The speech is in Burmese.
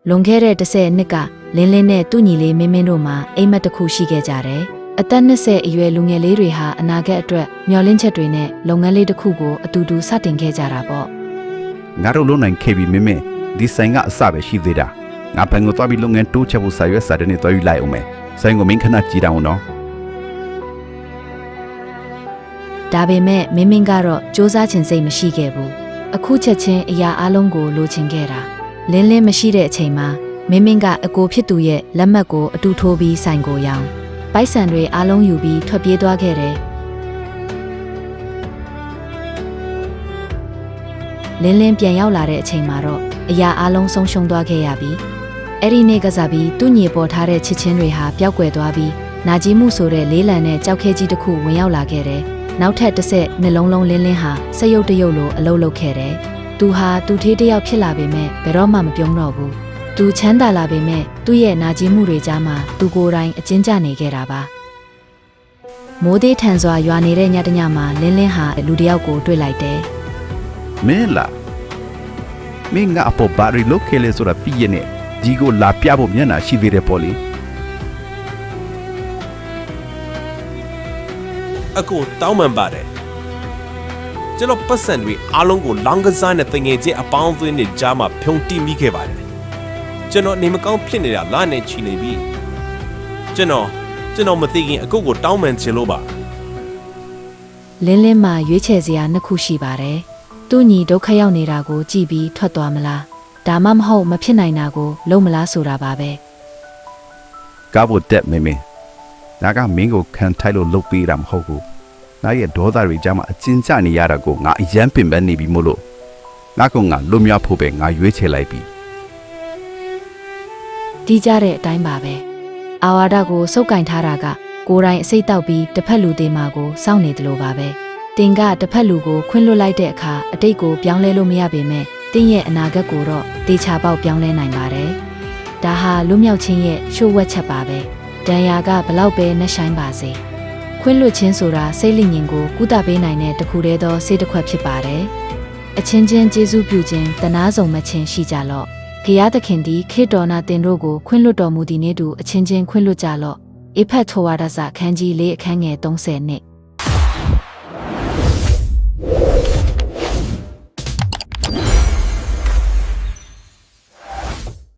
လွန်ခဲ့တဲ့10နှစ်ကလင်းလင်းနဲ့သူ့ညီလေးမင်းမင်းတို့မှာအိမ်မက်တစ်ခုရှိခဲ့ကြတယ်။အသက်20အရွယ်လူငယ်လေးတွေဟာအနာဂတ်အတွက်မျှော်လင့်ချက်တွေနဲ့လုပ်ငန်းလေးတစ်ခုကိုအတူတူစတင်ခဲ့ကြတာပေါ့။ငါတို့လုံနိုင်ခဲ့ပြီမင်းမင်းဒီဆိုင်ကအစပဲရှိသေးတာ။ငါဘန်ကိုသွားပြီးလုပ်ငန်းတိုးချက်ဖို့စာရွက်စာတမ်းတွေတွားယူလိုက်အောင်မယ်။ဆိုင်ကိုမင်းခဏကြည့်တောင်းနော်။ဒါပေမဲ့မင်းမင်းကတော့စူးစမ်းခြင်းစိတ်မရှိခဲ့ဘူး။အခုချက်ချင်းအရာအလုံးကိုလိုချင်ခဲ့တာ။လင်းလင်းမရှိတဲ့အချိန်မှာမင်းမင်းကအကိုဖြစ်သူရဲ့လက်မှတ်ကိုအတူထိုးပြီးဆိုင်ကိုရောင်းပိုက်ဆံတွေအားလုံးယူပြီးထွက်ပြေးသွားခဲ့တယ်လင်းလင်းပြန်ရောက်လာတဲ့အချိန်မှာတော့အရာအားလုံးဆုံးရှုံးသွားခဲ့ရပြီအဲ့ဒီနေ့ကစားပြီးသူ့ညီပေါ်ထားတဲ့ချစ်ချင်းတွေဟာပျောက်ကွယ်သွားပြီးနာကြီးမှုဆိုတဲ့လေးလံနဲ့ကြောက်ခဲကြီးတစ်ခုဝင်ရောက်လာခဲ့တယ်နောက်ထပ်တစ်ဆက်နှလုံးလုံးလင်းလင်းဟာစရုပ်တရုပ်လိုအလုပ်လုပ်ခဲ့တယ်သူဟာသူထေးတစ်ယောက်ဖြစ်လာပေမဲ့ဘယ်တော့မှမပြုံးတော့ဘူးသူချမ်းသာလာပေမဲ့သူ့ရဲ့နာကျင်မှုတွေကြားမှာသူကိုယ်တိုင်အကျဉ်းချနေခဲ့တာပါမိုးသေးထန်စွာရွာနေတဲ့ညတညမှာလင်းလင်းဟာလူတစ်ယောက်ကိုတွေ့လိုက်တယ်မင်းလားမင်းကအပေါ်ဘာရီလုတ်ခဲလေဆိုတာပြည့်ရဲ့နဲ့ဒီကိုလာပြဖို့မျက်နှာရှိသေးတယ်ပေါ့လေအကိုတောင်းပန်ပါတယ်ကျွန်တော်ပတ်စံတွေအားလုံးကိုလောင်းကစားနဲ့တငယ်ချင်းအပေါင်းအသင်းတွေကြားမှာဖြုံတိမိခဲ့ပါတယ်ကျွန်တော်နေမကောင်းဖြစ်နေတာလာနဲ့ချီနေပြီကျွန်တော်မသိခင်အကုတ်ကိုတောင်းပန်ချင်လို့ပါလင်းလင်းမှာရွေးချယ်စရာနှစ်ခုရှိပါတယ်သူ့ညီဒုက္ခရောက်နေတာကိုကြည့်ပြီးထွက်သွားမလားဒါမှမဟုတ်မဖြစ်နိုင်တာကိုလုံးမလားဆိုတာပါပဲကားဖို့တက်မင်းဒါကမင်းကိုခံထိုက်လို့လုပ်ပေးတာမဟုတ်ဘူးငါရဲ့ဒေါသတွေကြားမှာအကျဉ်းချနေရတာကိုငါအယမ်းပင်ပန်းနေပြီမို့လို့ငါကလွတ်မြောက်ဖို့ပဲငါရွေးချယ်လိုက်ပြီဒီကြတဲ့အတိုင်းပါပဲအာဝါဒကိုစုပ်ကင်ထားတာကကိုယ်တိုင်အစိတ်တောက်ပြီးတစ်ဖက်လူတင်မာကိုစောင့်နေတယ်လို့ပါပဲတင်ကတစ်ဖက်လူကိုခွင့်လွှတ်လိုက်တဲ့အခါအတိတ်ကိုပြောင်းလဲလို့မရပေမဲ့တင်ရဲ့အနာဂတ်ကိုတော့တေချာပေါက်ပြောင်းလဲနိုင်ပါတယ်ဒါဟာလွတ်မြောက်ခြင်းရဲ့ရှို့ဝှက်ချက်ပါပဲဒဏ်ရာကဘလောက်ပဲနှဆိုင်ပါစေခွင့်လွှတ်ခြင်းဆိုတာစိတ်လိငင်ကိုကုသပေးနိုင်တဲ့တစ်ခုတည်းသောစိတ်တစ်ခွက်ဖြစ်ပါတယ်အချင်းချင်းကျေးဇူးပြုခြင်းတနာစုံမခြင်းရှိကြလော့ဖျားသခင်သည်ခေတ္တနာတင်တို့ကိုခွင့်လွှတ်တော်မူသည်နည်းတူအချင်းချင်းခွင့်လွှတ်ကြလော့အေဖတ်ထောဝါဒစာခန်းကြီး၄အခန်းငယ်30နှစ်